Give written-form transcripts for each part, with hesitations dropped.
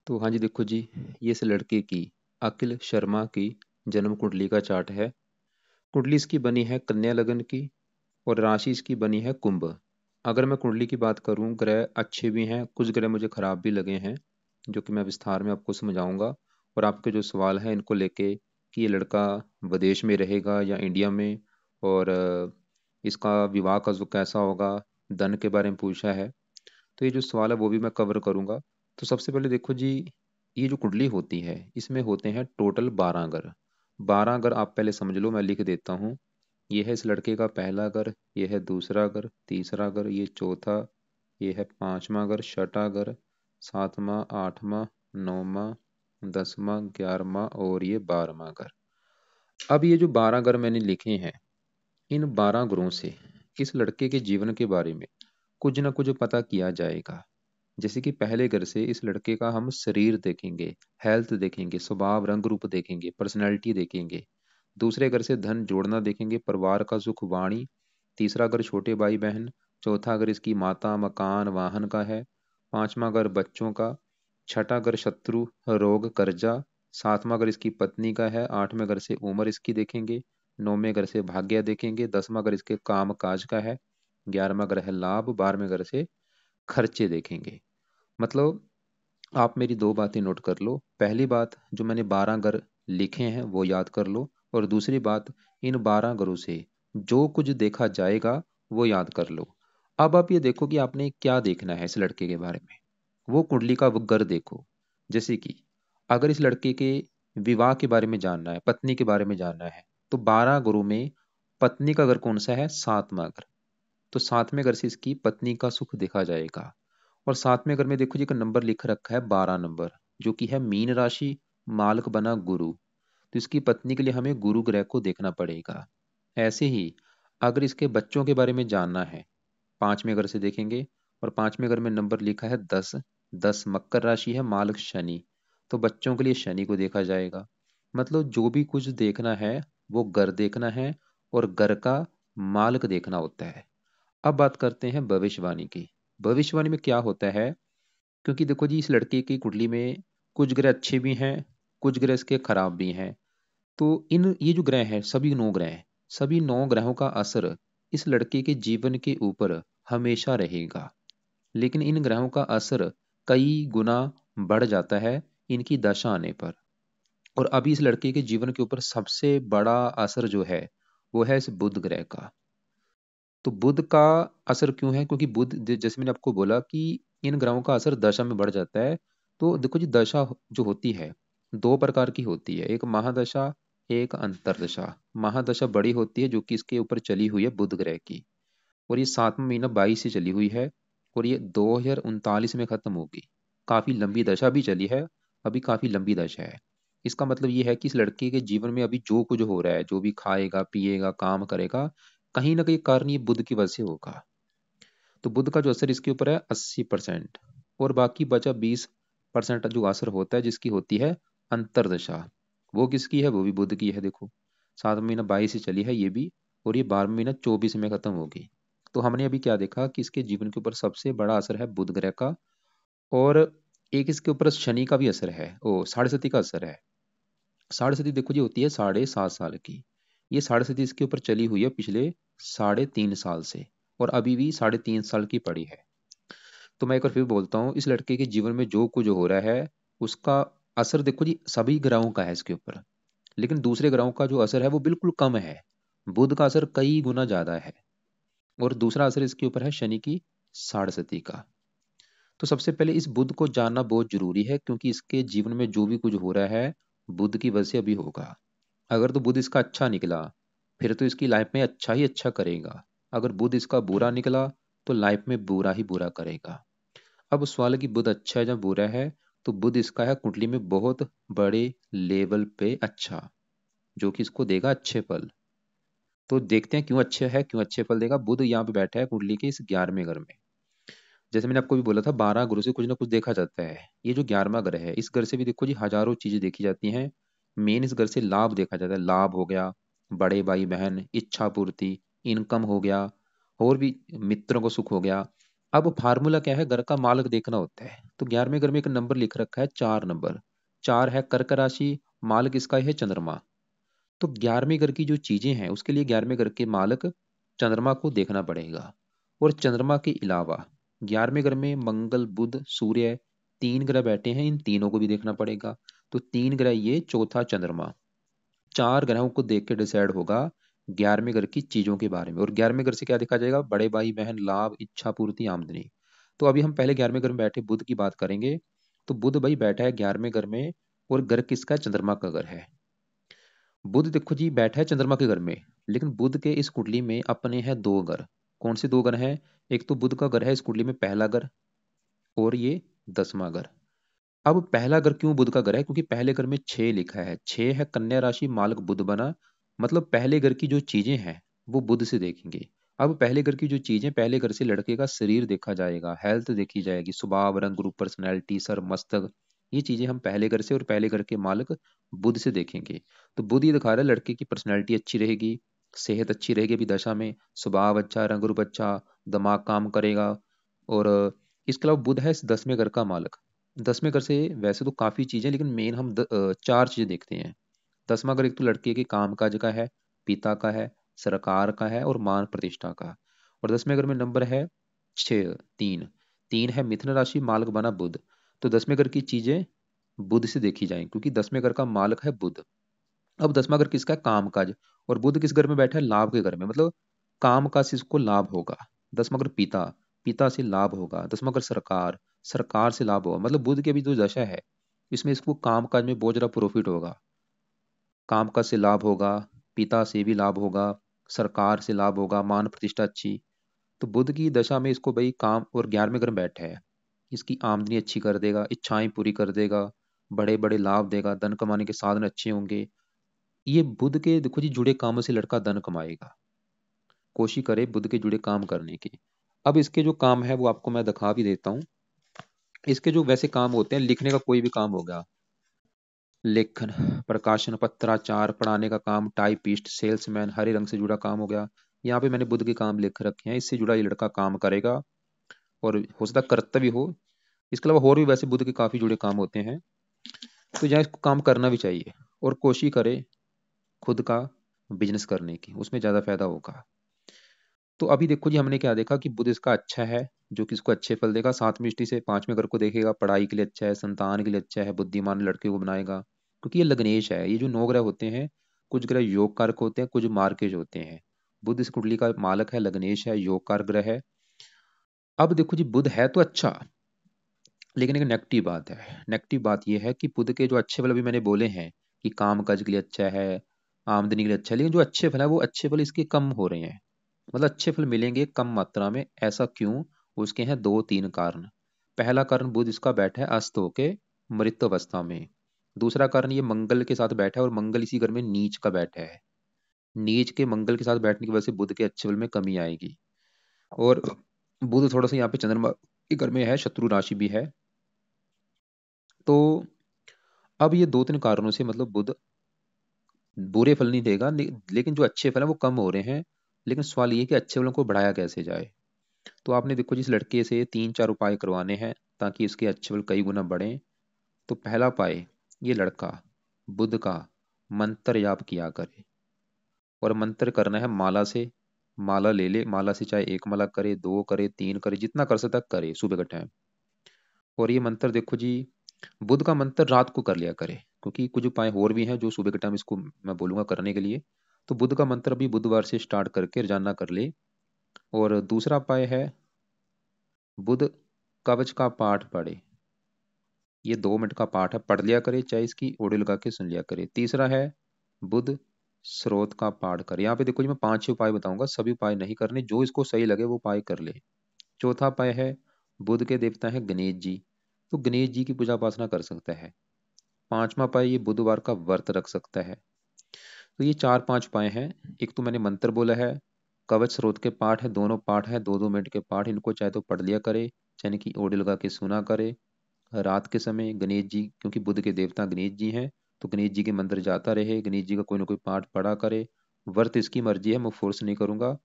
तो हाँ जी, देखो जी, ये इस लड़के की अखिल शर्मा की जन्म कुंडली का चार्ट है। कुंडली इसकी बनी है कन्या लगन की और राशि इसकी बनी है कुंभ। अगर मैं कुंडली की बात करूं, ग्रह अच्छे भी हैं, कुछ ग्रह मुझे खराब भी लगे हैं, जो कि मैं विस्तार में आपको समझाऊंगा। और आपके जो सवाल हैं इनको लेके कि ये लड़का विदेश में रहेगा या इंडिया में, और इसका विवाह का जो कैसा होगा, धन के बारे में पूछा है। तो ये जो सवाल है वो भी मैं कवर करूंगा। तो सबसे पहले देखो जी, ये जो कुंडली होती है इसमें होते हैं टोटल 12 घर। 12 घर आप पहले समझ लो, मैं लिख देता हूँ। ये है इस लड़के का पहला घर, ये है दूसरा घर, तीसरा घर, ये चौथा, ये है पांचवा घर, छठा घर, सातवां, आठवां, नौवां, 10वां, 11वां और ये 12वां घर। अब ये जो 12 घर मैंने लिखे हैं, इन 12 घरों से इस लड़के के जीवन के बारे में कुछ ना कुछ पता किया जाएगा। जैसे कि पहले घर से इस लड़के का हम शरीर देखेंगे, हेल्थ देखेंगे, स्वभाव रंग रूप देखेंगे, पर्सनैलिटी देखेंगे। दूसरे घर से धन जोड़ना देखेंगे, परिवार का सुख, वाणी। तीसरा घर छोटे भाई बहन। चौथा घर इसकी माता, मकान, वाहन का है। पांचवा घर बच्चों का। छठा घर शत्रु, रोग, कर्जा। सातवां घर इसकी पत्नी का है। आठवें घर से उम्र इसकी देखेंगे। नौवें घर से भाग्य देखेंगे। 10वां घर इसके काम काज का है। 11वां घर है लाभ। 12वें घर से खर्चे देखेंगे। मतलब आप मेरी दो बातें नोट कर लो। पहली बात, जो मैंने 12 घर लिखे हैं वो याद कर लो। और दूसरी बात, इन 12 घरों से जो कुछ देखा जाएगा वो याद कर लो। अब आप ये देखो कि आपने क्या देखना है इस लड़के के बारे में। वो कुंडली का वो घर देखो। जैसे कि अगर इस लड़के के विवाह के बारे में जानना है, पत्नी के बारे में जानना है, तो 12 घरों में पत्नी का घर कौन सा है? सातवां घर। तो सातवें घर से इसकी पत्नी का सुख देखा जाएगा। और सातवें घर में देखो जी, एक नंबर लिख रखा है 12 नंबर, जो कि है मीन राशि, मालक बना गुरु। तो इसकी पत्नी के लिए हमें गुरु ग्रह को देखना पड़ेगा। ऐसे ही अगर इसके बच्चों के बारे में जानना है, पांचवें घर से देखेंगे। और पांचवें घर में नंबर लिखा है 10। 10 मकर राशि है, मालक शनि। तो बच्चों के लिए शनि को देखा जाएगा। मतलब जो भी कुछ देखना है वो घर देखना है, और घर का मालक देखना होता है। अब बात करते हैं भविष्यवाणी की। भविष्यवाणी में क्या होता है? क्योंकि देखो जी, इस लड़के की कुंडली में कुछ ग्रह अच्छे भी हैं, कुछ ग्रह इसके खराब भी हैं। तो इन ये जो ग्रह हैं, सभी 9 ग्रह हैं, सभी 9 ग्रहों का असर इस लड़के के जीवन के ऊपर हमेशा रहेगा। लेकिन इन ग्रहों का असर कई गुना बढ़ जाता है इनकी दशा आने पर। और अभी इस लड़के के जीवन के ऊपर सबसे बड़ा असर जो है वो है इस बुध ग्रह का। तो बुध का असर क्यों है? क्योंकि बुध जैसे मैंने आपको बोला कि इन ग्रहों का असर दशा में बढ़ जाता है। तो देखो जी, दशा जो होती है दो प्रकार की होती है, एक महादशा, एक अंतरदशा। महादशा बड़ी होती है, जो कि इसके ऊपर चली हुई है बुध ग्रह की, और ये 7वां महीना 22 से चली हुई है, और ये 2039 में खत्म होगी। काफी लंबी दशा भी चली है, अभी काफी लंबी दशा है। इसका मतलब ये है कि इस लड़के के जीवन में अभी जो कुछ हो रहा है, जो भी खाएगा पिएगा काम करेगा, कहीं ना कहीं कारण ये बुध की वजह से होगा। तो बुध का जो असर इसके ऊपर है 80%, और बाकी बचा 20% जो असर होता है जिसकी होती है अंतरदशा। वो किसकी है? वो भी बुध की है। देखो, 7वां महीना 22 से चली है ये भी, और ये 12वां महीना 24 में खत्म होगी। तो हमने अभी क्या देखा कि इसके जीवन के ऊपर सबसे बड़ा असर है बुध ग्रह का। और एक इसके ऊपर शनि का भी असर है, ओ साढ़े सती का असर है। साढ़े सती देखो जी होती है 7.5 साल की। ये साढ़े सती इसके ऊपर चली हुई है पिछले 3.5 साल से, और अभी भी 3.5 साल की पड़ी है। तो मैं एक बार फिर बोलता हूँ, इस लड़के के जीवन में जो कुछ हो रहा है उसका असर देखो जी सभी ग्रहों का है इसके ऊपर। लेकिन दूसरे ग्रहों का जो असर है वो बिल्कुल कम है। बुध का असर कई गुना ज्यादा है। और दूसरा असर इसके ऊपर है शनि की साढ़े सती का। तो सबसे पहले इस बुध को जानना बहुत जरूरी है, क्योंकि इसके जीवन में जो भी कुछ हो रहा है बुध की वजह से अभी होगा। अगर तो बुध इसका अच्छा निकला, फिर तो इसकी लाइफ में अच्छा ही अच्छा करेगा। अगर बुध इसका बुरा निकला, तो लाइफ में बुरा ही बुरा करेगा। अब उस सवाल है कि बुध अच्छा है या बुरा है। तो बुध इसका है कुंडली में बहुत बड़े लेवल पे अच्छा, जो कि इसको देगा अच्छे फल। तो देखते हैं क्यों अच्छे है, क्यों अच्छे फल देगा। बुध यहाँ पे बैठा है कुंडली के इस 11वें घर में। जैसे मैंने आपको भी बोला था, 12 ग्रह से कुछ ना कुछ देखा जाता है। ये जो 11वां ग्रह है, इस घर से भी देखो जी हजारों चीजें देखी जाती हैं। मेन इस घर से लाभ देखा जाता है। लाभ हो गया, बड़े भाई बहन, इच्छा पूर्ति, इनकम हो गया, और भी मित्रों को सुख हो गया। अब फार्मूला क्या है, घर का मालक देखना होता है। तो 11वें घर में एक नंबर लिख रखा है 4 नंबर, 4 है कर्क राशि, मालक इसका है चंद्रमा। तो 11वें घर की जो चीजें हैं उसके लिए 11वें घर के मालक चंद्रमा को देखना पड़ेगा। और चंद्रमा के अलावा 11वें घर में मंगल बुध सूर्य 3 ग्रह बैठे हैं, इन तीनों को भी देखना पड़ेगा। तो 3 ग्रह ये, चौथा चंद्रमा, 4 ग्रहों को देख के डिसाइड होगा 11वें घर की चीजों के बारे में। और 11वें घर से क्या देखा जाएगा, बड़े भाई बहन, लाभ, इच्छा पूर्ति, आमदनी। तो अभी हम पहले 11वें घर में बैठे बुध की बात करेंगे। तो बुध भाई बैठा है 11वें घर में, और घर किसका है, चंद्रमा का घर है। बुध देखो जी बैठा है चंद्रमा के घर में, लेकिन बुध के इस कुंडली में अपने हैं 2 घर। कौन से 2 घर हैं, एक तो बुध का घर है इस कुंडली में पहला घर, और ये 10वां घर। अब पहला घर क्यों बुध का घर है, क्योंकि पहले घर में 6 लिखा है, 6 है कन्या राशि, मालक बुध बना। मतलब पहले घर की जो चीजें हैं वो बुध से देखेंगे। अब पहले घर की जो चीजें, पहले घर से लड़के का शरीर देखा जाएगा, हेल्थ देखी जाएगी, स्वभाव, रंग रूप, पर्सनैलिटी, सर, मस्तक, ये चीजें हम पहले घर से और पहले घर के मालक बुध से देखेंगे। तो बुध ये दिखा रहा है लड़के की पर्सनैलिटी अच्छी रहेगी, सेहत अच्छी रहेगी अभी दशा में, स्वभाव अच्छा, रंग रूप अच्छा, दिमाग काम करेगा। और इसके अलावा बुध है इस 10वें घर का मालक। 10वें घर से वैसे तो काफी चीजें, लेकिन मेन हम 4 चीजें देखते हैं। 10वां घर एक तो लड़के के काम काज का है, पिता का है, सरकार का है, और मान प्रतिष्ठा का। और 10वें घर में नंबर है 6, 3, 3 है मिथुन राशि, मालक बना बुध। तो 10वें घर की चीजें बुध से देखी जाएं, क्योंकि 10वें घर का मालक है बुध। अब 10वां घर किसका है, काम काज। और बुध किस घर में बैठा है, लाभ के घर में, मतलब काम काज से इसको लाभ होगा। 10वां घर पिता, पिता से लाभ होगा। 10वां घर सरकार, सरकार से लाभ होगा। मतलब बुध की अभी जो दशा है इसमें इसको काम काज में बहुत ज्यादा प्रॉफिट होगा, काम काज से लाभ होगा, पिता से भी लाभ होगा, सरकार से लाभ होगा, मान प्रतिष्ठा अच्छी। तो बुध की दशा में इसको भाई काम, और 11वें घर में बैठा है, इसकी आमदनी अच्छी कर देगा, इच्छाएं पूरी कर देगा, बड़े बड़े लाभ देगा, धन कमाने के साधन अच्छे होंगे। ये बुध के देखो जी जुड़े कामों से लड़का धन कमाएगा। कोशिश करे बुध के जुड़े काम करने की। अब इसके जो काम है वो आपको मैं दिखा भी देता हूँ। इसके जो वैसे काम होते हैं, लिखने का कोई भी काम हो गया, लेखन, प्रकाशन, पत्राचार, पढ़ाने का काम, टाइपिस्ट, सेल्समैन, हरे रंग से जुड़ा काम हो गया। यहाँ पे मैंने बुध के काम लिख रखे हैं, इससे जुड़ा ये लड़का काम करेगा, और हो सकता है कर्तव्य हो। इसके अलावा और भी वैसे बुध के काफी जुड़े काम होते हैं, तो यहाँ इसको काम करना भी चाहिए। और कोशिश करे खुद का बिजनेस करने की, उसमें ज्यादा फायदा होगा। तो अभी देखो जी हमने क्या देखा कि बुध इसका अच्छा है, जो कि इसको अच्छे फल देगा। 7वीं दृष्टि से 5वें घर को देखेगा, पढ़ाई के लिए अच्छा है, संतान के लिए अच्छा है, बुद्धिमान लड़के को बनाएगा, क्योंकि ये लग्नेश है। ये जो 9 ग्रह होते हैं, कुछ ग्रह योग कारक होते हैं, कुछ मार्केज होते हैं। बुध इस कुंडली का मालक है, लग्नेश है, योग कारक ग्रह है। अब देखो जी बुध है तो अच्छा, लेकिन एक नेगेटिव बात है। नेगेटिव बात यह है कि बुध के जो अच्छे फल अभी मैंने बोले हैं कि काम काज के लिए अच्छा है, आमदनी के लिए अच्छा है, लेकिन जो अच्छे फल है वो अच्छे फल इसके कम हो रहे हैं। मतलब अच्छे फल मिलेंगे कम मात्रा में, ऐसा क्यों, उसके हैं 2-3 कारण। पहला कारण, बुध इसका बैठा है अस्त होके मृत अवस्था में। दूसरा कारण, ये मंगल के साथ बैठा है, और मंगल इसी घर में नीच का बैठा है। नीच के मंगल के साथ बैठने की वजह से बुध के अच्छे फल में कमी आएगी। और बुध थोड़ा सा यहाँ पे चंद्रमा के घर में है, शत्रु राशि भी है। तो अब ये 2-3 कारणों से मतलब बुध बुरे फल नहीं देगा, लेकिन जो अच्छे फल है वो कम हो रहे हैं। लेकिन सवाल ये है कि अच्छे फलों को बढ़ाया कैसे जाए। तो आपने देखो जिस लड़के से 3-4 उपाय करवाने हैं ताकि इसके अच्छे फल कई गुना बढ़े। तो पहला उपाय, ये लड़का बुध का मंत्र जाप किया करे। और मंत्र करना है माला से। माला ले ले, माला से चाहे 1 माला करे, 2 करे, 3 करे, जितना कर सकता करे सुबह का टाइम। और ये मंत्र देखो जी, बुध का मंत्र रात को कर लिया करे, क्योंकि कुछ उपाय और भी हैं जो सुबह के टाइम इसको मैं बोलूंगा करने के लिए। तो बुध का मंत्र भी बुधवार से स्टार्ट करके रोजाना कर ले। और दूसरा उपाय है, बुध कवच का पाठ पढ़े। ये 2 मिनट का पाठ है, पढ़ लिया करे, चाहे इसकी ऑडियो लगा के सुन लिया करे। तीसरा है, बुध स्रोत का पाठ करे। यहाँ पे देखो जी मैं 5-6 उपाय बताऊंगा, सभी उपाय नहीं करने, जो इसको सही लगे वो उपाय कर ले। चौथा उपाय है, बुध के देवता है गणेश जी, तो गणेश जी की पूजा उपासना कर सकता है। 5वां उपाय, ये बुधवार का व्रत रख सकता है। तो ये 4-5 उपाय हैं। एक तो मैंने मंत्र बोला है, कवच स्रोत के पाठ है, दोनों पाठ है 2-2 मिनट के पाठ, इनको चाहे तो पढ़ लिया करे, चाहे कि ऑडियो लगा के सुना करे। रात के समय गणेश जी, क्योंकि बुध के देवता गणेश जी हैं, तो गणेश जी के मंदिर जाता रहे, गणेश जी का कोई ना कोई पाठ पढ़ा करे। व्रत इसकी मर्जी है, मैं फोर्स नहीं करूंगा।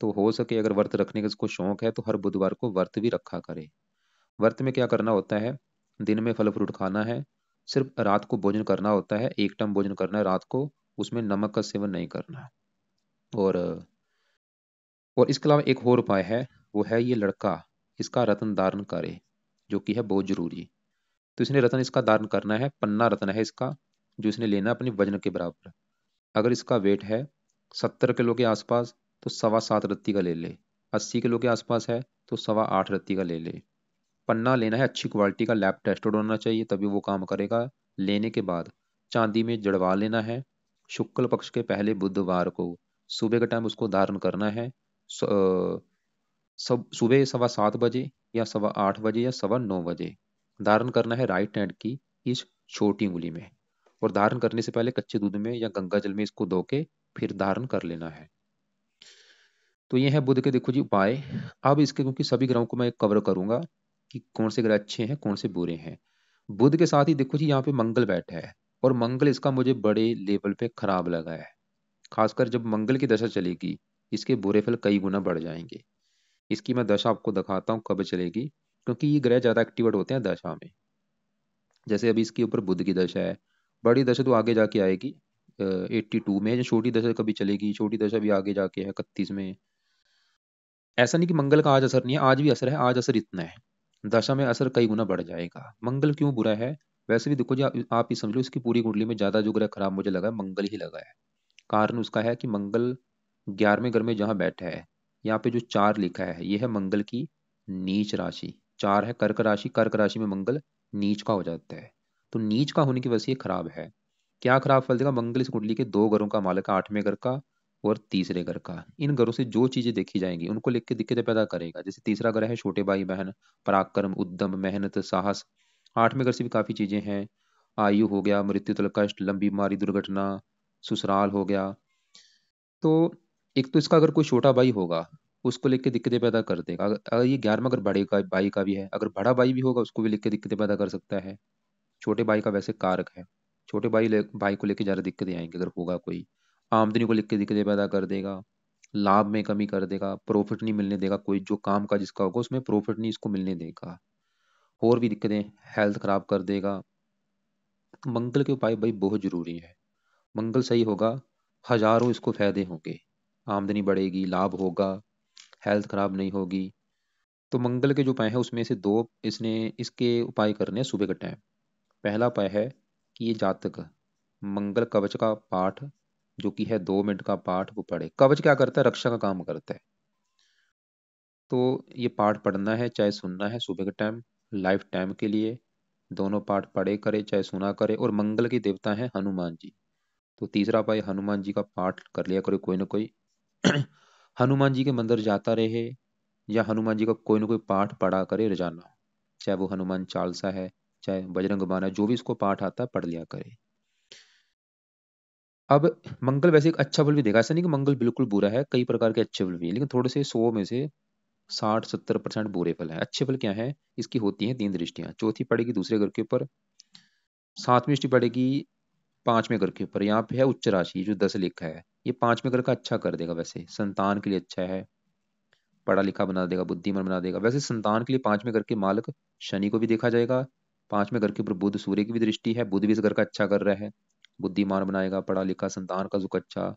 तो हो सके अगर व्रत रखने का इसको शौक है तो हर बुधवार को व्रत भी रखा करे। व्रत में क्या करना होता है, दिन में फल फ्रूट खाना है, सिर्फ रात को भोजन करना होता है, एक टाइम भोजन करना है रात को, उसमें नमक का सेवन नहीं करना। और और इसके अलावा एक और उपाय है, वो है ये लड़का इसका रत्न धारण करे, जो कि है बहुत जरूरी। तो इसने रत्न इसका धारण करना है, पन्ना रत्न है इसका, जो इसने लेना है अपने वजन के बराबर। अगर इसका वेट है 70 किलो के आसपास तो 7.25 रत्ती का ले ले, 80 किलो के आसपास है तो 8.25 रत्ती का ले ले। पन्ना लेना है अच्छी क्वालिटी का, लैब टेस्टेड होना चाहिए तभी वो काम करेगा। लेने के बाद चांदी में जड़वा लेना है। शुक्ल पक्ष के पहले बुधवार को सुबह के टाइम उसको धारण करना है। सब सुबह 7:15 बजे या 8:15 या 9:15 धारण करना है राइट हैंड की इस छोटी उंगली में। और धारण करने से पहले कच्चे दूध में या गंगा जल में इसको धो के फिर धारण कर लेना है। तो ये है बुध के देखो जी उपाय। अब इसके क्योंकि सभी ग्रहों को मैं कवर करूंगा कि कौन से ग्रह अच्छे हैं कौन से बुरे हैं। बुध के साथ ही देखो जी यहाँ पे मंगल बैठा है, और मंगल इसका मुझे बड़े लेवल पे खराब लगा है। खासकर जब मंगल की दशा चलेगी इसके बुरे फल कई गुना बढ़ जाएंगे। इसकी मैं दशा आपको दिखाता हूँ कब चलेगी, क्योंकि ये ग्रह ज्यादा एक्टिवेट होते हैं दशा में। जैसे अभी इसके ऊपर बुध की दशा है, बड़ी दशा तो आगे जाके आएगी 82 में, जो छोटी दशा कभी चलेगी, छोटी दशा भी आगे जाके है 31 में। ऐसा नहीं कि मंगल का आज असर नहीं है, आज भी असर है, आज असर इतना है, दशा में असर कई गुना बढ़ जाएगा। मंगल क्यों बुरा है, वैसे भी देखो जी आप ही समझ लो, इसकी पूरी कुंडली में ज्यादा जो ग्रह खराब मुझे लगा है मंगल ही लगा है। कारण उसका है कि मंगल 11वें घर में जहाँ बैठा है, यहाँ पे जो 4 लिखा है ये है मंगल की नीच राशि। 4 है कर्क राशि, कर्क राशि में मंगल नीच का हो जाता है। तो नीच का होने की वजह से ये खराब है। क्या खराब फल देगा, मंगल इस कुंडली के 2 घरों का मालक है, 8वें घर का और तीसरे घर का। इन घरों से जो चीजें देखी जाएंगी उनको लेकर के दिक्कतें पैदा करेगा। जैसे तीसरा घर है छोटे भाई बहन, पराक्रम, उद्यम, मेहनत, साहस। 8वें घर से भी काफी चीजें हैं, आयु हो गया, मृत्यु तल कष्ट, लंबी बीमारी, दुर्घटना, ससुराल हो गया। तो एक तो इसका अगर कोई छोटा भाई होगा उसको लेके दिक्कतें पैदा कर देगा। अगर ये 11वां अगर बड़े का भाई का भी है, अगर बड़ा भाई भी होगा उसको भी लेके दिक्कतें पैदा कर सकता है। छोटे भाई का वैसे कारक है, छोटे भाई को लेके ज्यादा दिक्कतें आएंगी अगर होगा कोई। आमदनी को लेके दिक्कतें पैदा कर देगा, लाभ में कमी कर देगा, प्रॉफिट नहीं मिलने देगा, कोई जो काम का जिसका होगा उसमें प्रॉफिट नहीं इसको मिलने देगा। और भी दिक्कतें, हेल्थ खराब कर देगा। तो मंगल के उपाय भाई बहुत जरूरी है। मंगल सही होगा, हजारों इसको फायदे होंगे, आमदनी बढ़ेगी, लाभ होगा, हेल्थ खराब नहीं होगी। तो मंगल के जो उपाय है उसमें से 2 इसने इसके उपाय करने हैं सुबह के टाइम। पहला उपाय है कि ये जातक मंगल कवच का पाठ, जो कि है 2 मिनट का पाठ, वो पढ़े। कवच क्या करता है, रक्षा का काम करता है। तो ये पाठ पढ़ना है चाहे सुनना है सुबह के टाइम, लाइफ टाइम के लिए। दोनों पाठ पढ़े करे चाहे सुना करे। और मंगल के देवता हैं हनुमान जी, तो तीसरा उपाय हनुमान जी का पाठ कर लिया करो कोई ना कोई। हनुमान जी के मंदिर जाता रहे, या हनुमान जी का कोई ना कोई पाठ पढ़ा करे रोजाना, चाहे वो हनुमान चालीसा है चाहे बजरंग बाण है, जो भी इसको पाठ आता है पढ़ लिया करे। अब मंगल वैसे एक अच्छा फल भी देगा, ऐसा नहीं कि मंगल बिल्कुल बुरा है, कई प्रकार के अच्छे फल भी है, लेकिन थोड़े से 100 में से 60-70% बुरे फल हैं। अच्छे फल क्या है, इसकी होती हैं 3 दृष्टियां। चौथी पड़ेगी दूसरे घर के ऊपर, 7वीं दृष्टि पड़ेगी 5वें घर के ऊपर। यहाँ पे है उच्च राशि जो 10 लिखा है, ये 5वें घर का अच्छा कर देगा, वैसे संतान के लिए अच्छा है, पढ़ा लिखा बना देगा, बुद्धिमान बना देगा। वैसे संतान के लिए 5वें घर के मालक शनि को भी देखा जाएगा। 5वें घर के ऊपर बुध सूर्य की भी दृष्टि है, बुध भी इस घर का अच्छा कर रहा है, बुद्धिमान बनाएगा, पढ़ा लिखा, संतान का सुख अच्छा।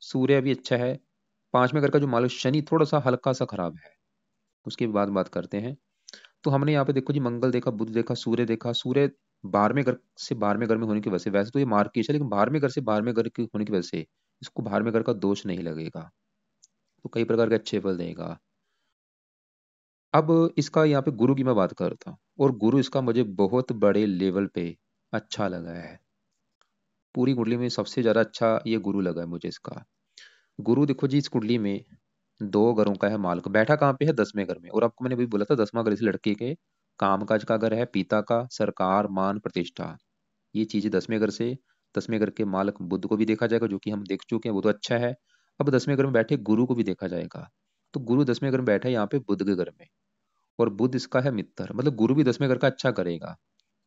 सूर्य भी अच्छा है। 5वें घर का जो मालक शनि थोड़ा सा हल्का सा खराब है, उसके बाद बात करते हैं। तो हमने यहाँ पे देखो जी मंगल देखा, बुध देखा, सूर्य देखा। सूर्य 12वें घर में होने की वजह से, वैसे तो ये मार्किश है लेकिन 12वें घर के होने की वजह से इसको 12वें घर का दोष नहीं लगेगा, तो कई प्रकार के अच्छे फल देगा। अब इसका यहाँ पे गुरु की मैं बात करता हूँ, और गुरु इसका मुझे बहुत बड़े लेवल पे अच्छा लगा है। पूरी कुंडली में सबसे ज्यादा अच्छा ये गुरु लगा है मुझे इसका। गुरु देखो जी इस कुंडली में 2 घरों का है मालक, बैठा कहाँ पे है, 10वें घर में। और आपको मैंने भी बोला था 10वां घर इस लड़के के कामकाज का घर है, पिता का, सरकार, मान, प्रतिष्ठा, ये चीजें 10वें घर से। 10वें घर के मालक बुद्ध को भी देखा जाएगा, जो कि हम देख चुके हैं, वो तो अच्छा है। अब 10वें घर में बैठे गुरु को भी देखा जाएगा। तो गुरु 10वें घर में बैठा है यहाँ पे बुद्ध के घर में, और बुद्ध इसका है मित्र, मतलब गुरु भी 10वें घर का अच्छा करेगा।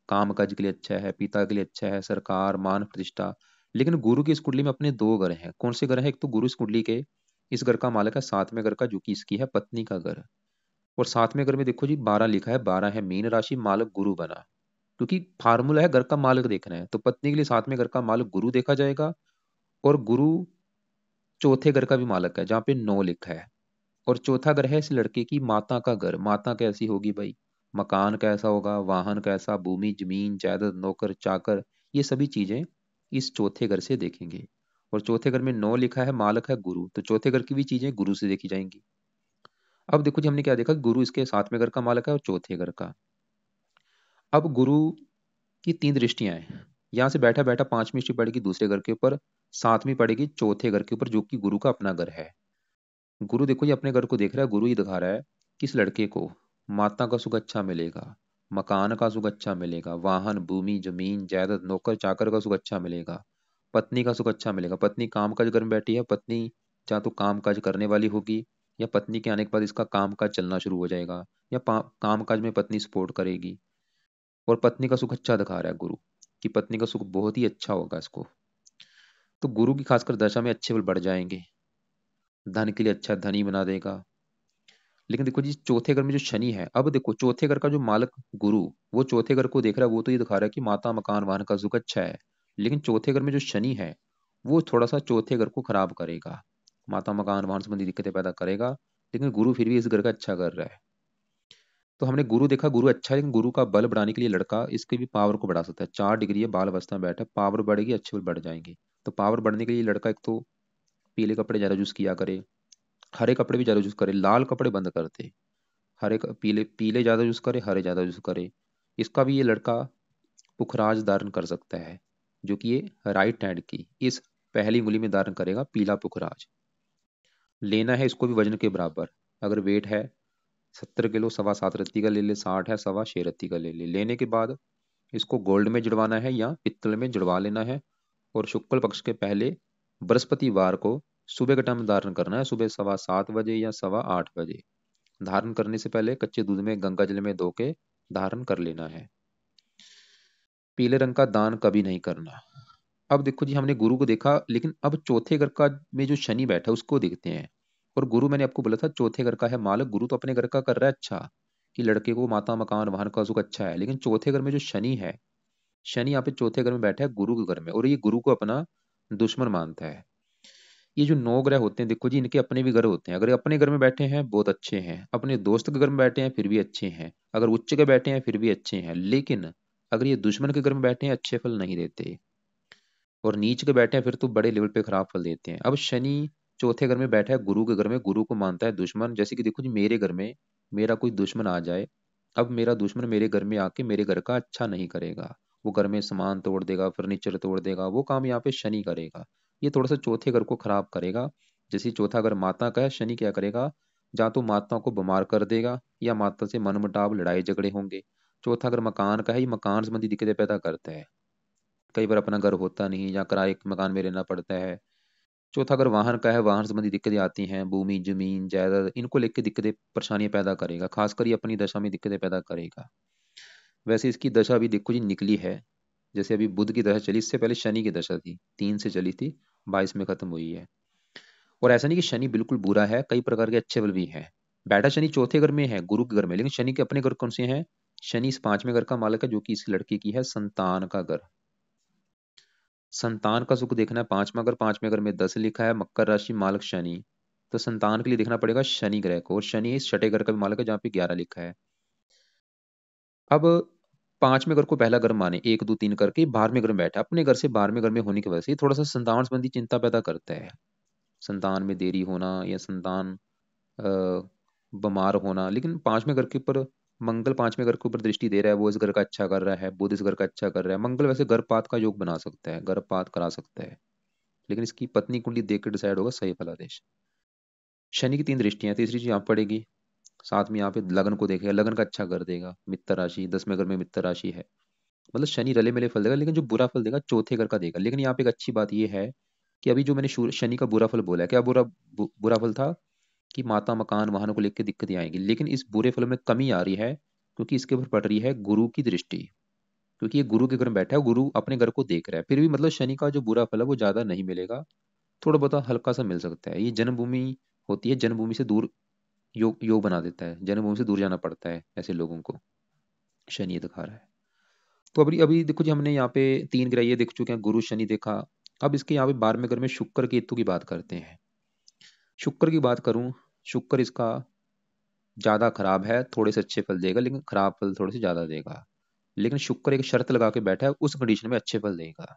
काम काज के लिए अच्छा है, पिता के लिए अच्छा है, सरकार, मान, प्रतिष्ठा। लेकिन गुरु की इस कुंडली में अपने 2 घर हैं। कौन से घर हैं, एक तो गुरु इस कुंडली के इस घर का मालिक है 7वें घर का, जो कि इसकी है पत्नी का घर। और 7वें घर में देखो जी 12 लिखा है, 12 है मीन राशि, मालिक गुरु बना। क्योंकि फार्मूला है घर का मालिक देखना है, तो पत्नी के लिए 7वें घर का मालिक गुरु देखा जाएगा। और गुरु चौथे घर का भी मालिक है, जहाँ पे 9 लिखा है। और चौथा घर है इस लड़के की माता का घर। माता कैसी होगी भाई, मकान कैसा होगा, वाहन कैसा, भूमि जमीन जायदाद नौकर चाकर, ये सभी चीजें इस चौथे घर से देखेंगे। और चौथे घर में 9 लिखा है, मालिक है गुरु, तो चौथे घर की भी चीजें गुरु से देखी जाएंगी। अब देखो जी हमने क्या देखा, गुरु इसके 7वें घर का मालिक है और चौथे घर का। अब गुरु की 3 दृष्टियां हैं। यहाँ से बैठा बैठा 5वीं दृष्टि पड़ेगी दूसरे घर के ऊपर, 7वीं पड़ेगी चौथे घर के ऊपर, जो कि गुरु का अपना घर है। गुरु देखो ये अपने घर को देख रहा है, गुरु ही दिखा रहा है कि इस लड़के को माता का सुख अच्छा मिलेगा, मकान का सुख अच्छा मिलेगा, वाहन भूमि जमीन जायदाद नौकर चाकर का सुख अच्छा मिलेगा, पत्नी का सुख अच्छा मिलेगा। पत्नी काम काज घर में बैठी है, पत्नी चाहे तो काम काज करने वाली होगी, या पत्नी के आने के बाद इसका काम काज चलना शुरू हो जाएगा, या काम काज में पत्नी सपोर्ट करेगी। और पत्नी का सुख अच्छा दिखा रहा है गुरु, कि पत्नी का सुख बहुत ही अच्छा होगा इसको। तो गुरु की खासकर दशा में अच्छे बल बढ़ जाएंगे, धन के लिए अच्छा धनी बना देगा। लेकिन देखो जी चौथे घर में जो शनि है, अब देखो चौथे घर का जो मालक गुरु, वो चौथे घर को देख रहा है, वो तो ये दिखा रहा है कि माता मकान वाहन का सुख अच्छा है। लेकिन चौथे घर में जो शनि है, वो थोड़ा सा चौथे घर को खराब करेगा, माता मकान वाहन संबंधी दिक्कतें पैदा करेगा। लेकिन गुरु फिर भी इस घर का अच्छा कर रहा है। तो हमने गुरु देखा, गुरु अच्छा है, लेकिन गुरु का बल बढ़ाने के लिए लड़का इसके भी पावर को बढ़ा सकता है। 4 डिग्री है, बाल अवस्था में बैठा है, पावर बढ़ेगी, अच्छे बल बढ़ जाएंगे। तो पावर बढ़ने के लिए लड़का एक तो पीले कपड़े ज्यादा यूज किया करे, हरे कपड़े भी ज्यादा यूज करे, लाल कपड़े बंद करते, पीले पीले ज्यादा यूज करे, हरे ज्यादा यूज करे। इसका भी ये लड़का पुखराज धारण कर सकता है, जो कि ये राइट हैंड की इस पहली उंगली में धारण करेगा पीला पुखराज। लेना है इसको भी वजन के बराबर। अगर वेट है 70 किलो, 7.25 रत्ती का ले ले, 60 है 6.25 रत्ती का ले ले। लेने के बाद इसको गोल्ड में जड़वाना है या पित्तल में जड़वा लेना है। और शुक्ल पक्ष के पहले बृहस्पतिवार को सुबह का टाइम धारण करना है, सुबह 7:15 बजे या 8:15 बजे। धारण करने से पहले कच्चे दूध में गंगा जल में धो के धारण कर लेना है। पीले रंग का दान कभी नहीं करना। अब देखो जी हमने गुरु को देखा, लेकिन अब चौथे घर का में जो शनि बैठा है उसको देखते हैं। और गुरु मैंने आपको बोला था चौथे घर का है मालक, गुरु तो अपने घर का कर रहा है अच्छा, कि लड़के को माता मकान वाहन का सुख अच्छा है। लेकिन चौथे घर में जो शनि है, शनि यहाँ पे चौथे घर में बैठा है गुरु के घर में, और ये गुरु को अपना दुश्मन मानता है। ये जो 9 ग्रह होते हैं देखो जी, इनके अपने भी ग्रह होते हैं। अगर अपने घर में बैठे हैं बहुत अच्छे हैं, अपने दोस्त के घर में बैठे हैं फिर भी अच्छे हैं, अगर उच्च के बैठे हैं फिर भी अच्छे हैं। लेकिन अगर ये दुश्मन के घर में बैठे हैं अच्छे फल नहीं देते, और नीच के बैठे हैं फिर तो बड़े लेवल पे खराब फल देते हैं। अब शनि चौथे घर में बैठा है गुरु के घर में, गुरु को मानता है दुश्मन। जैसे कि देखो जी मेरे घर में मेरा कोई दुश्मन आ जाए, अब मेरा दुश्मन मेरे घर में आके मेरे घर का अच्छा नहीं करेगा, वो घर में सामान तोड़ देगा, फर्नीचर तोड़ देगा, वो काम यहाँ पे शनि करेगा। ये थोड़ा सा चौथे घर को खराब करेगा। जैसे चौथा घर माता का है, शनि क्या करेगा, या तो माता को बीमार कर देगा, या माता से मनमुटाव लड़ाई झगड़े होंगे। चौथा घर मकान का है, ये मकान संबंधी दिक्कतें पैदा करता है। कई बार अपना घर होता नहीं, या किराए के मकान में रहना पड़ता है। चौथा अगर वाहन का है, वाहन संबंधी दिक्कतें आती हैं, भूमि जमीन जायदाद इनको लेकर दिक्कतें परेशानियां पैदा करेगा, खासकर ये अपनी दशा में दिक्कतें पैदा करेगा। वैसे इसकी दशा अभी देखो जी निकली है। जैसे अभी बुध की दशा चली, इससे पहले शनि की दशा थी, 3 से चली थी, 22 में खत्म हुई है। और ऐसा नहीं कि शनि बिल्कुल बुरा है, कई प्रकार के अच्छे बल भी हैं। बैठा शनि चौथे घर में है गुरु के घर में, लेकिन शनि के अपने घर कौन से हैं, शनि इस 5वें घर का मालिक है, जो कि इस लड़के की है संतान का घर। संतान का सुख देखना है 5वां घर, 5वें घर में 10 लिखा है, मकर राशि मालक शनि। तो संतान के लिए देखना पड़ेगा शनि ग्रह को, और शनि इस छठे घर का भी मालक है, जहाँ पे 11 लिखा है। अब 5वें घर को पहला घर माने, 1 2 3 करके 12वें घर में बैठा, अपने घर से 12वें घर में होने की वजह से थोड़ा सा संतान संबंधी चिंता पैदा करता है। संतान में देरी होना, या संतान बीमार होना। लेकिन 5वें घर के ऊपर मंगल 5वें घर के ऊपर दृष्टि दे रहा है, वो इस घर का अच्छा कर रहा है, बुध इस घर का अच्छा कर रहा है। मंगल वैसे गर्भपात का योग बना सकता है, गर्भपात करा सकता है, लेकिन इसकी पत्नी कुंडली देख के डिसाइड होगा सही फलादेश। शनि की 3 दृष्टियां, तीसरी चीज यहाँ पड़ेगी। साथ में यहाँ पे लगन को देखेगा, लगन का अच्छा कर देगा। मित्र राशि 10वें घर में मित्र राशि है, मतलब शनि रले मिले फल देगा, लेकिन जो बुरा फल देगा चौथे घर का देगा। लेकिन यहाँ पे एक अच्छी बात यह है कि अभी जो मैंने शनि का बुरा फल बोला है, क्या बुरा फल था, कि माता मकान वाहनों को लेकर दिक्कतें आएंगी। लेकिन इस बुरे फल में कमी आ रही है, क्योंकि इसके ऊपर पड़ रही है गुरु की दृष्टि। क्योंकि ये गुरु के घर में बैठा है, गुरु अपने घर को देख रहा है, फिर भी मतलब शनि का जो बुरा फल है वो ज्यादा नहीं मिलेगा। थोड़ा बहुत हल्का सा मिल सकता है। ये जन्मभूमि होती है, जन्मभूमि से दूर योग योग बना देता है, जन्मभूमि से दूर जाना पड़ता है ऐसे लोगों को, शनि ये दिखा रहा है। तो अभी अभी देखो जी, हमने यहाँ पे 3 ग्रह ये देख चुके हैं, गुरु शनि देखा। अब इसके यहाँ पे 12वें घर में शुक्र केतु की बात करते हैं। शुक्र की बात करूं, शुक्र इसका ज्यादा खराब है, थोड़े से अच्छे फल देगा लेकिन खराब फल थोड़े से ज्यादा देगा। लेकिन शुक्र एक शर्त लगा के बैठा है, उस कंडीशन में अच्छे फल देगा।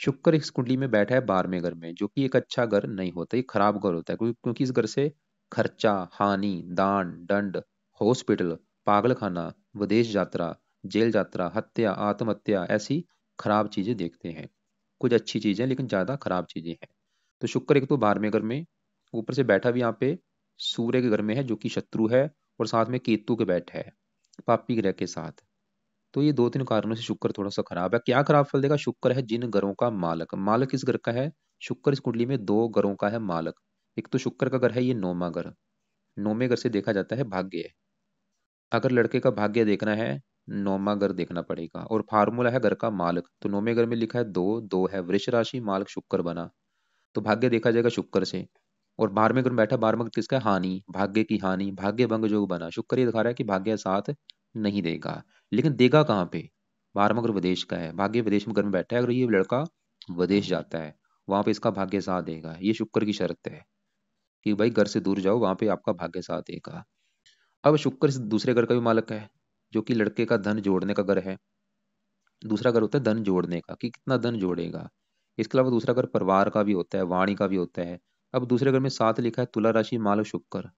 शुक्र इस कुंडली में बैठा है 12वें घर में, जो कि एक अच्छा घर नहीं होता, ये खराब घर होता है, क्योंकि इस घर से खर्चा, हानि, दान दंड, हॉस्पिटल, पागल खाना, विदेश यात्रा, जेल यात्रा, हत्या, आत्महत्या, ऐसी खराब चीजें देखते हैं। कुछ अच्छी चीजें लेकिन ज्यादा खराब चीजें हैं। तो शुक्र एक तो 12वें घर में, ऊपर से बैठा भी यहाँ पे सूर्य के घर में है जो कि शत्रु है, और साथ में केतु के बैठा है पापी ग्रह के साथ। तो ये 2-3 कारणों से शुक्र थोड़ा सा खराब है। क्या खराब फल देगा? शुक्र है जिन ग्रहों का मालक, मालक किस ग्रह का है? शुक्र इस कुंडली में 2 ग्रहों का है मालक। एक तो शुक्र का घर है ये 9वां घर, 9वें घर से देखा जाता है भाग्य। अगर लड़के का भाग्य देखना है, 9वां घर देखना पड़ेगा, और फार्मूला है घर का मालक। तो 9वें घर में लिखा है 2, 2 है वृष राशि, मालक शुक्र बना, तो भाग्य देखा जाएगा शुक्र से। और 12वें घर में बैठा, 12वां घर किसका है? हानि, भाग्य की हानि, भाग्य भंग जो बना, शुक्र ये दिखा रहा है कि भाग्य साथ नहीं देगा। लेकिन देगा कहाँ पे? 12वां घर विदेश का है, भाग्य विदेश में घर में बैठा है, अगर ये लड़का विदेश जाता है वहां पे इसका भाग्य साथ देगा। ये शुक्र की शर्त है कि भाई घर से दूर जाओ, वहां पे आपका भाग्य साथ देगा। अब शुक्र इस दूसरे घर का भी मालक है, जो कि लड़के का धन जोड़ने का घर है। दूसरा घर होता है धन जोड़ने का, कि कितना धन जोड़ेगा। इसके अलावा दूसरा घर परिवार का भी होता है, वाणी का भी होता है। अब दूसरे घर में साथ लिखा है तुला राशि, मालक शुक्र,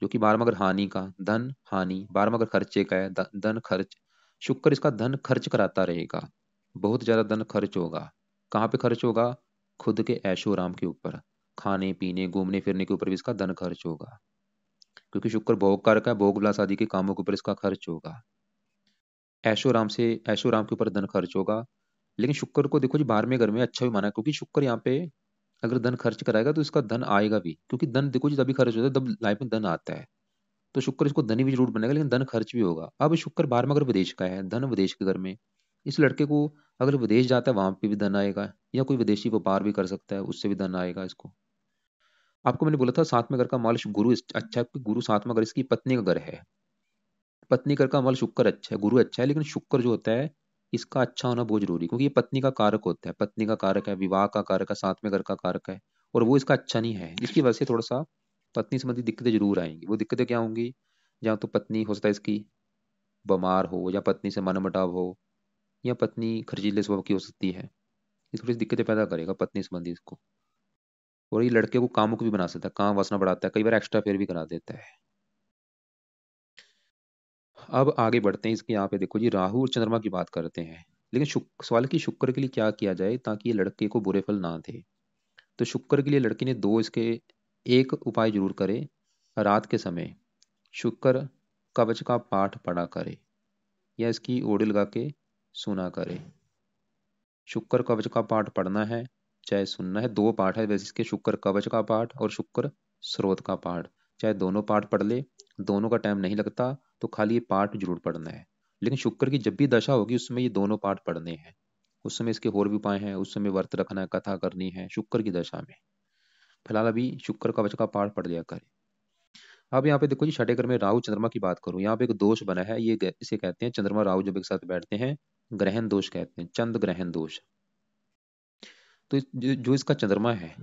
जो कि 12वां घर हानि का, धन हानि, 12वां घर खर्चे का है, धन खर्च। शुक्र इसका धन खर्च कराता रहेगा, बहुत ज्यादा धन खर्च होगा। कहाँ पे खर्च होगा? खुद के ऐशो आराम के ऊपर, खाने पीने घूमने फिरने के ऊपर भी इसका धन खर्च होगा, क्योंकि शुक्र भोग कारक है, भोग विलास आदि के कामों के ऊपर इसका खर्च होगा। ऐशो आराम के ऊपर धन खर्च होगा। लेकिन शुक्र को देखो जी 12वें घर में अच्छा भी माना है, क्योंकि शुक्र यहाँ पे अगर धन खर्च कराएगा तो इसका धन आएगा भी, क्योंकि धन देखो जी तभी खर्च होता है तब लाइफ में धन आता है। तो शुक्र इसको धनी भी जरूर बनेगा, लेकिन धन खर्च भी होगा। अब शुक्र 12वां घर विदेश का है, धन विदेश के घर में, इस लड़के को अगर विदेश जाता है वहां पे भी धन आएगा, या कोई विदेशी व्यापार भी कर सकता है, उससे भी धन आएगा इसको। आपको मैंने बोला था 7वें घर का माल गुरु अच्छा है, क्योंकि गुरु 7वां घर इसकी पत्नी का घर है। पत्नी घर का माल शुक्र अच्छा है, गुरु अच्छा है, लेकिन शुक्र जो होता है इसका अच्छा होना बहुत जरूरी है, क्योंकि ये पत्नी का कारक होता है, पत्नी का कारक है, विवाह का कारक है, 7वें घर का कारक है। और वो इसका अच्छा नहीं है, इसकी वजह से थोड़ा सा पत्नी संबंधी दिक्कतें जरूर आएंगी। वो दिक्कतें क्या होंगी? जहाँ तो पत्नी हो सकता है इसकी बीमार हो, या पत्नी से मनमुटाव हो, या पत्नी खर्चीले स्वभाव की हो सकती है। ये थोड़ी सी दिक्कतें पैदा करेगा पत्नी संबंधी इसको। और ये लड़के को कामुक भी बना सकता है, काम वासना बढ़ाता है, कई बार एक्स्ट्रा फेयर भी करा देता है। अब आगे बढ़ते हैं, इसके यहाँ पे देखो जी राहु और चंद्रमा की बात करते हैं। लेकिन सवाल कि शुक्र के लिए क्या किया जाए ताकि ये लड़के को बुरे फल ना दे। तो शुक्र के लिए लड़के ने दो इसके एक उपाय जरूर करे। रात के समय शुक्र कवच का पाठ पढ़ा करे, या इसकी ओढ़ी लगा के सुना करे। शुक्र कवच का पाठ पढ़ना है चाहे सुनना है, 2 पाठ है वैसे इसके, शुक्र कवच का पाठ और शुक्र स्रोत का पाठ। चाहे दोनों पाठ पढ़ ले, दोनों का टाइम नहीं लगता, तो खाली ये पाठ जरूर पढ़ना है। लेकिन शुक्र की जब भी दशा होगी उसमें ये दोनों पाठ पढ़ने हैं। उस समय इसके और भी उपाय हैं, उस समय व्रत रखना है, कथा करनी है शुक्र की दशा में। फिलहाल अभी शुक्र कवच का पाठ पढ़ लिया करें। अब यहाँ पे देखो जी 6ठे घर में राहु चंद्रमा की बात करूं, यहाँ पे एक दोष बना है, ये इसे कहते हैं चंद्रमा राहु जब एक साथ बैठते हैं ग्रहण दोष कहते हैं, चंद्र ग्रहण दोष। तो जो इसका चंद्रमा है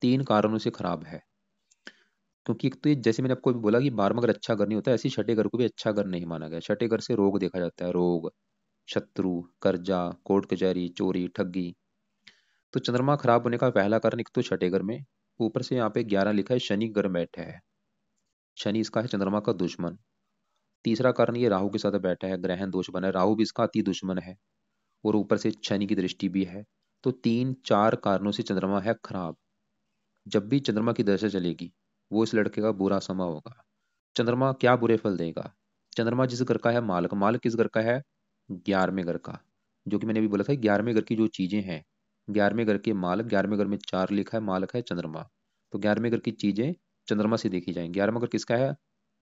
3 कारणों से खराब है। क्योंकि एक तो जैसे मैंने आपको अभी बोला कि 12वां घर अच्छा घर नहीं होता, ऐसे ही 6ठे घर को भी अच्छा घर नहीं माना गया। 6ठे घर से रोग देखा जाता है, रोग, शत्रु, कर्जा, कोर्ट कचहरी, चोरी, ठगी। तो चंद्रमा खराब होने का पहला कारण एक तो 6ठे घर में, ऊपर से यहाँ पे 11 लिखा है शनि घर में बैठा है, शनि इसका है चंद्रमा का दुश्मन। तीसरा कारण ये राहु के साथ बैठा है, ग्रहण दोष बना है, राहु भी इसका अति दुश्मन है, और ऊपर से शनि की दृष्टि भी है। तो 3-4 कारणों से चंद्रमा है खराब। जब भी चंद्रमा की दशा चलेगी वो इस लड़के का बुरा समय होगा। चंद्रमा क्या बुरे फल देगा? चंद्रमा जिस घर का है मालक, मालक किस घर का है? 11वें घर का। जो कि मैंने अभी बोला था 11वें घर की जो चीजें हैं, 11वें घर के मालक, 11वें घर में 4 लिखा है, मालक है चंद्रमा। तो 11वें घर की चीजें चंद्रमा से देखी जाएंगी। 11वां घर किसका है?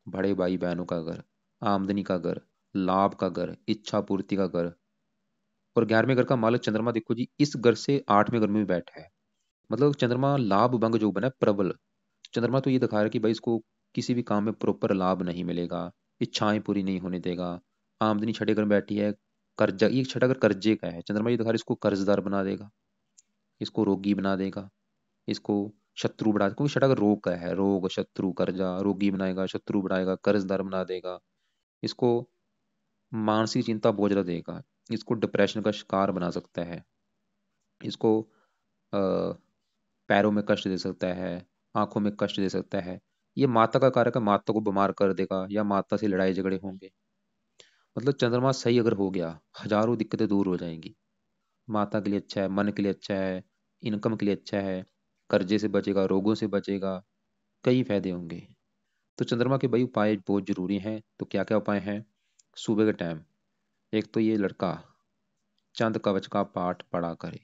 बड़े भाई बहनों का घर, आमदनी का घर, लाभ का घर, इच्छा पूर्ति का घर। और 11वें घर का मालक चंद्रमा देखो जी इस घर से 8वें घर में भी बैठा है। मतलब चंद्रमा लाभ भंग जो बना है प्रबल। चंद्रमा तो ये दिखा रहा है कि भाई इसको किसी भी काम में प्रॉपर लाभ नहीं मिलेगा, इच्छाएं पूरी नहीं होने देगा, आमदनी छठे घर में बैठी है, कर्जा, ये छठा घर कर्जे का है, चंद्रमा ये दिखा रहा है इसको कर्जदार बना देगा, इसको रोगी बना देगा, इसको शत्रु बढ़ा, क्योंकि छठा घर रोग का है, रोग शत्रु कर्जा, रोगी बनाएगा, शत्रु बढ़ाएगा, कर्जदार बना देगा, इसको मानसिक चिंता बोझ देगा, इसको डिप्रेशन का शिकार बना सकता है, इसको पैरों में कष्ट दे सकता है, आंखों में कष्ट दे सकता है। ये माता का कारक है, माता को बीमार कर देगा या माता से लड़ाई झगड़े होंगे। मतलब चंद्रमा सही अगर हो गया, हजारों दिक्कतें दूर हो जाएंगी। माता के लिए अच्छा है, मन के लिए अच्छा है, इनकम के लिए अच्छा है, कर्जे से बचेगा, रोगों से बचेगा, कई फायदे होंगे। तो चंद्रमा के भाई उपाय बहुत जरूरी हैं। तो क्या क्या उपाय हैं? सुबह के टाइम एक तो ये लड़का चंद कवच का पाठ पढ़ा करे,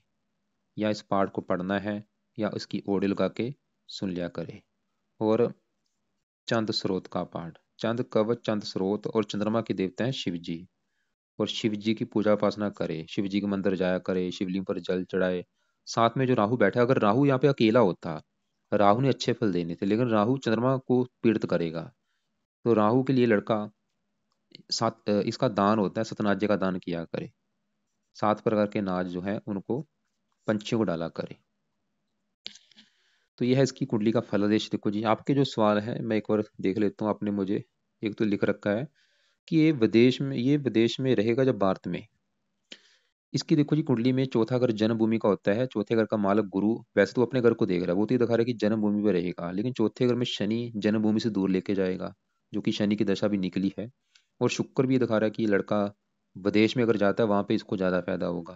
या इस पाठ को पढ़ना है या इसकी ऑडियो लगा के सुन लिया करे। और चंद स्रोत का पाठ, चंद कवच, चंद स्रोत, और चंद्रमा के देवता हैं शिव जी, और शिव जी की पूजा उपासना करे, शिव जी के मंदिर जाया करे, शिवलिंग पर जल चढ़ाए। साथ में जो राहु बैठा है, अगर राहु यहाँ पे अकेला होता, राहु ने अच्छे फल देने थे, लेकिन राहु चंद्रमा को पीड़ित करेगा। तो राहु के लिए लड़का इसका दान होता है, सतनाज्य का दान किया करे, 7 प्रकार के नाज जो है उनको पंछियों को डाला करे। तो यह है इसकी कुंडली का फलादेश। देखो जी, आपके जो सवाल है मैं एक बार देख लेता हूँ। आपने मुझे एक तो लिख रखा है कि ये विदेश में रहेगा जब भारत में। इसकी देखो जी, कुंडली में चौथा घर जन्मभूमि का होता है, चौथे घर का मालक गुरु, वैसे तो अपने घर को देख रहा है, वो तो ये दिखा रहा है कि जन्मभूमि पर रहेगा, लेकिन चौथे घर में शनि जन्मभूमि से दूर लेके जाएगा, जो कि शनि की दशा भी निकली है। और शुक्र भी ये दिखा रहा है कि लड़का विदेश में अगर जाता है वहां पे इसको ज्यादा फायदा होगा।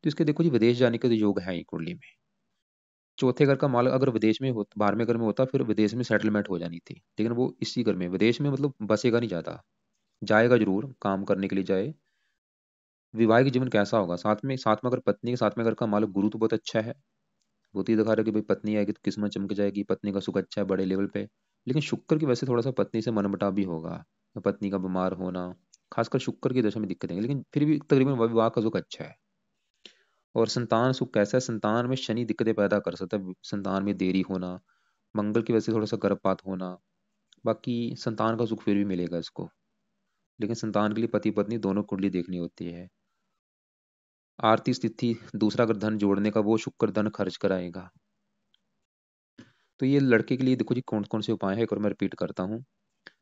तो इसके देखो जी, विदेश जाने के तो योग है ही कुंडली में। चौथे घर का मालक अगर विदेश में हो, 12वें घर में होता, फिर विदेश में सेटलमेंट हो जानी थी, लेकिन वो इसी घर में, विदेश में मतलब बसेगा नहीं, ज्यादा जाएगा जरूर, काम करने के लिए जाए। वैवाहिक जीवन कैसा होगा? साथ में अगर पत्नी के साथ में घर का मालिक गुरु तो बहुत अच्छा है, वो तो ये दिखा रहा है कि भाई पत्नी आएगी तो किस्मत चमक जाएगी, पत्नी का सुख अच्छा है बड़े लेवल पे। लेकिन शुक्र की वजह से थोड़ा सा पत्नी से मनमुटाव भी होगा, पत्नी का बीमार होना, खासकर शुक्र की दशा में दिक्कत है, लेकिन फिर भी तकरीबन विवाह का सुख अच्छा है। और संतान सुख कैसा है? संतान में शनि दिक्कतें पैदा कर सकता है, संतान में देरी होना, मंगल की वजह से थोड़ा सा गर्भपात होना। बाकी संतान का सुख फिर भी मिलेगा इसको, लेकिन संतान के लिए पति पत्नी दोनों कुंडली देखनी होती है। आर्थिक स्थिति, दूसरा अगर धन जोड़ने का, वो शुक्र धन खर्च कराएगा। तो ये लड़के के लिए देखो जी कौन कौन से उपाय है, एक और मैं रिपीट करता हूँ।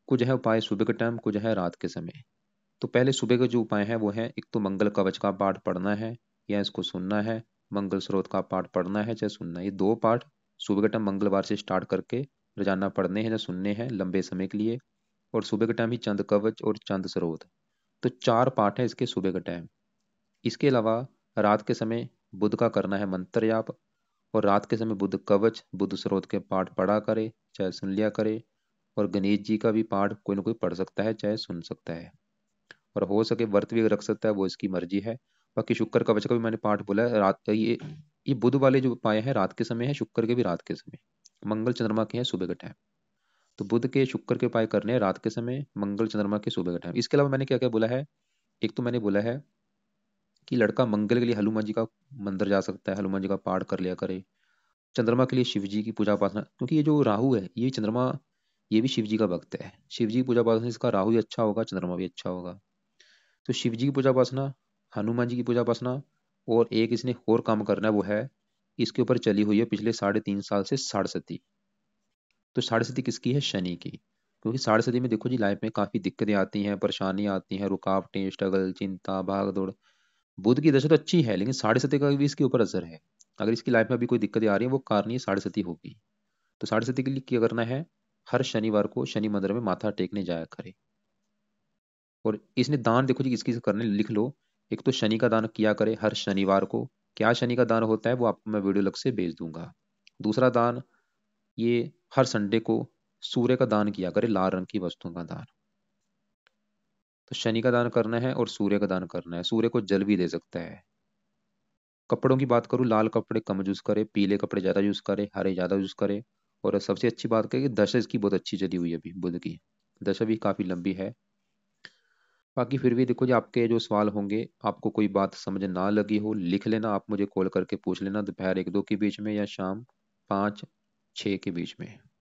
कुछ है उपाय सुबह के टाइम, कुछ है रात के समय। तो पहले सुबह के जो उपाय है वो है, एक तो मंगल कवच का पाठ पढ़ना है या इसको सुनना है, मंगल स्रोत का पाठ पढ़ना है चाहे सुनना है। ये दो पाठ सुबह के टाइम मंगलवार से स्टार्ट करके रोजाना पढ़ने हैं या सुनने हैं लंबे समय के लिए। और सुबह के टाइम ही चंद कवच और चंद स्रोत। तो 4 पाठ है इसके सुबह के टाइम। इसके अलावा रात के समय बुध का करना है मंत्र जाप, और रात के समय बुध कवच, बुध स्रोत के पाठ पढ़ा करे चाहे सुन लिया करे। और गणेश जी का भी पाठ कोई ना कोई पढ़ सकता है चाहे सुन सकता है, और हो सके व्रत भी रख सकता है, वो इसकी मर्जी है। बाकी शुक्र कवच का भी मैंने पाठ बोला है, रात का ये बुध वाले जो उपाय है रात के समय है, शुक्र के भी रात के समय, मंगल चंद्रमा के हैं सुबह के टाइम। तो बुध के शुक्र के उपाय करने हैं रात के समय, मंगल चंद्रमा के सुबह के टाइम। इसके अलावा मैंने क्या क्या बोला है? एक तो मैंने बोला है कि लड़का मंगल के लिए हनुमान जी का मंदिर जा सकता है, हनुमान जी का पाठ कर लिया करे। चंद्रमा के लिए शिव जी की पूजा उपासना, क्योंकि ये जो राहु है ये चंद्रमा, ये भी शिव जी का भक्त है, शिव जी की पूजा उपासना, इसका राहु भी अच्छा होगा, चंद्रमा भी अच्छा होगा। तो शिव जी की पूजा उपासना, हनुमान जी की पूजा उपासना। और एक इसने और काम करना है, वो है इसके ऊपर चली हुई है पिछले 3.5 साल से साढ़े। तो साढ़े किसकी है? शनि की। क्योंकि साढ़े में देखो जी लाइफ में काफी दिक्कतें आती हैं, परेशानियां आती हैं, रुकावटें, स्ट्रगल, चिंता, भाग दौड़। बुध की दशा तो अच्छी है, लेकिन साढ़े का भी इसके ऊपर असर है। अगर इसकी लाइफ में अभी कोई दिक्कतें आ रही है, वो कारण ये साढ़े होगी। तो साढ़े के लिए क्या करना है? हर शनिवार को शनि मंदिर में माथा टेकने जाया करे। और इसने दान देखो जी किस किस करने, लिख लो। एक तो शनि का दान किया करे हर शनिवार को। क्या शनि का दान होता है वो आपको मैं वीडियो लग से भेज दूंगा। दूसरा दान, ये हर संडे को सूर्य का दान किया करे, लाल रंग की वस्तुओं का दान। तो शनि का दान करना है और सूर्य का दान करना है, सूर्य को जल भी दे सकता है। कपड़ों की बात करूँ, लाल कपड़े कम यूज करे, पीले कपड़े ज्यादा यूज करे, हरे ज्यादा यूज करे। और सबसे अच्छी बात है कि दशा इसकी बहुत अच्छी चली हुई है अभी बुध की, दशा भी काफी लंबी है। बाकी फिर भी देखो जी, आपके जो सवाल होंगे, आपको कोई बात समझ ना लगी हो, लिख लेना, आप मुझे कॉल करके पूछ लेना, दोपहर 1-2 के बीच में या शाम 5-6 के बीच में।